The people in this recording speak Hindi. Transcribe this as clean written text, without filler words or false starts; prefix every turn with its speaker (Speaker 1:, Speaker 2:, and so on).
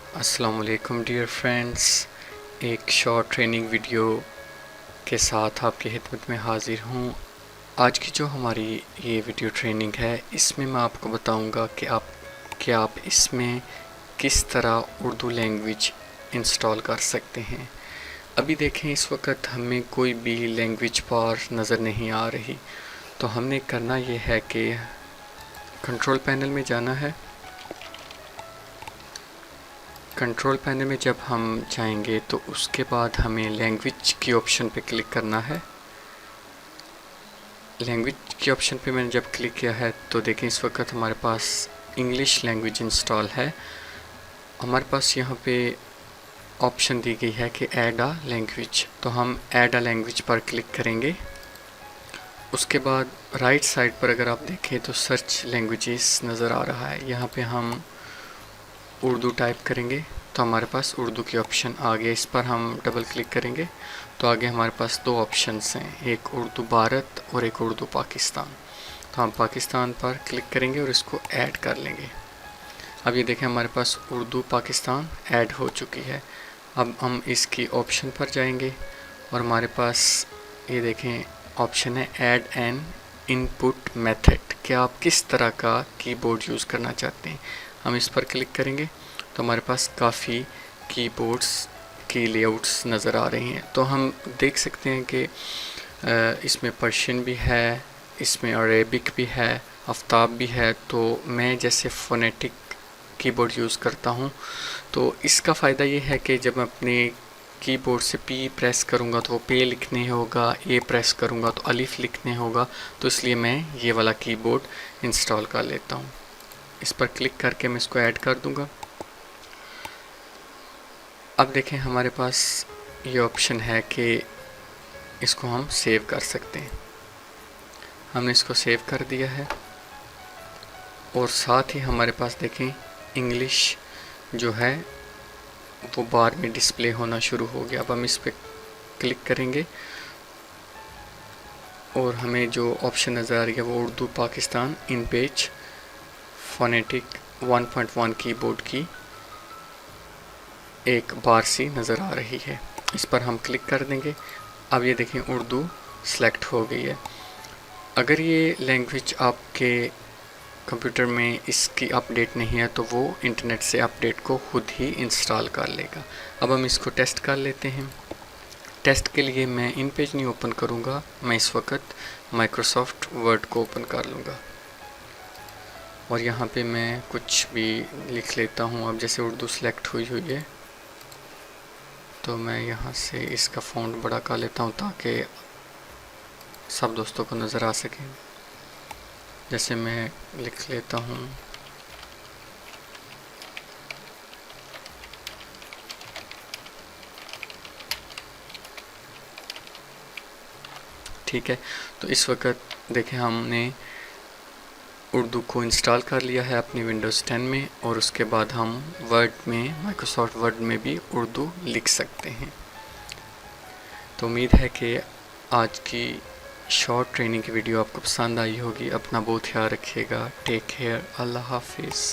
Speaker 1: अस्सलाम वालेकुम डियर फ्रेंड्स, एक शॉर्ट ट्रेनिंग वीडियो के साथ आपकी खिदमत में हाज़िर हूँ। आज की जो हमारी ये वीडियो ट्रेनिंग है, इसमें मैं आपको बताऊँगा कि आप इसमें किस तरह उर्दू लैंग्वेज इंस्टॉल कर सकते हैं। अभी देखें, इस वक्त हमें कोई भी लैंग्वेज बार नज़र नहीं आ रही, तो हमने करना ये है कि कंट्रोल पैनल में जाना है। कंट्रोल पैनल में जब हम जाएंगे तो उसके बाद हमें लैंग्वेज की ऑप्शन पे क्लिक करना है। लैंग्वेज के ऑप्शन पे मैंने जब क्लिक किया है तो देखें, इस वक्त हमारे पास इंग्लिश लैंग्वेज इंस्टॉल है। हमारे पास यहाँ पे ऑप्शन दी गई है कि ऐड अ लैंग्वेज, तो हम ऐड अ लैंग्वेज पर क्लिक करेंगे। उसके बाद राइट साइड पर अगर आप देखें तो सर्च लैंग्वेजेस नज़र आ रहा है। यहाँ पे हम उर्दू टाइप करेंगे तो हमारे पास उर्दू की ऑप्शन आ गया। इस पर हम डबल क्लिक करेंगे तो आगे हमारे पास दो ऑप्शंस हैं, एक उर्दू भारत और एक उर्दू पाकिस्तान। तो हम पाकिस्तान पर क्लिक करेंगे और इसको ऐड कर लेंगे। अब ये देखें, हमारे पास उर्दू पाकिस्तान ऐड हो चुकी है। अब हम इसकी ऑप्शन पर जाएंगे और हमारे पास ये देखें ऑप्शन है ऐड एन इनपुट मेथड, कि आप किस तरह का कीबोर्ड यूज़ करना चाहते हैं। हम इस पर क्लिक करेंगे तो हमारे पास काफ़ी कीबोर्ड्स की लेआउट्स नज़र आ रही हैं। तो हम देख सकते हैं कि इसमें पर्शियन भी है, इसमें अरेबिक भी है, आफ्ताब भी है। तो मैं जैसे फ़ोनेटिक कीबोर्ड यूज़ करता हूँ, तो इसका फ़ायदा ये है कि जब मैं अपने कीबोर्ड से पी प्रेस करूँगा तो वो पे लिखने होगा, ए प्रेस करूँगा तो अलिफ लिखने होगा। तो इसलिए मैं ये वाला कीबोर्ड इंस्टॉल कर लेता हूँ। इस पर क्लिक करके मैं इसको ऐड कर दूँगा। अब देखें, हमारे पास ये ऑप्शन है कि इसको हम सेव कर सकते हैं। हमने इसको सेव कर दिया है और साथ ही हमारे पास देखें इंग्लिश जो है वो बार में डिस्प्ले होना शुरू हो गया। अब हम इस पर क्लिक करेंगे और हमें जो ऑप्शन नज़र आ रही है वो उर्दू पाकिस्तान इन पेज फोनेटिक 1.1 कीबोर्ड की एक बार सी नज़र आ रही है। इस पर हम क्लिक कर देंगे। अब ये देखें उर्दू सेलेक्ट हो गई है। अगर ये लैंग्वेज आपके कंप्यूटर में इसकी अपडेट नहीं है तो वो इंटरनेट से अपडेट को खुद ही इंस्टॉल कर लेगा। अब हम इसको टेस्ट कर लेते हैं। टेस्ट के लिए मैं इन पेज नहीं ओपन करूँगा, मैं इस वक्त माइक्रोसॉफ्ट वर्ड को ओपन कर लूँगा और यहाँ पे मैं कुछ भी लिख लेता हूँ। अब जैसे उर्दू सेलेक्ट हुई है तो मैं यहाँ से इसका फ़ॉन्ट बड़ा कर लेता हूँ ताकि सब दोस्तों को नज़र आ सके। जैसे मैं लिख लेता हूँ ठीक है। तो इस वक्त देखें, हमने उर्दू को इंस्टॉल कर लिया है अपनी विंडोज़ 10 में और उसके बाद हम वर्ड में, माइक्रोसॉफ्ट वर्ड में भी उर्दू लिख सकते हैं। तो उम्मीद है कि आज की शॉर्ट ट्रेनिंग की वीडियो आपको पसंद आई होगी। अपना बहुत ख्याल रखिएगा। Take care. अल्लाह हाफिज़।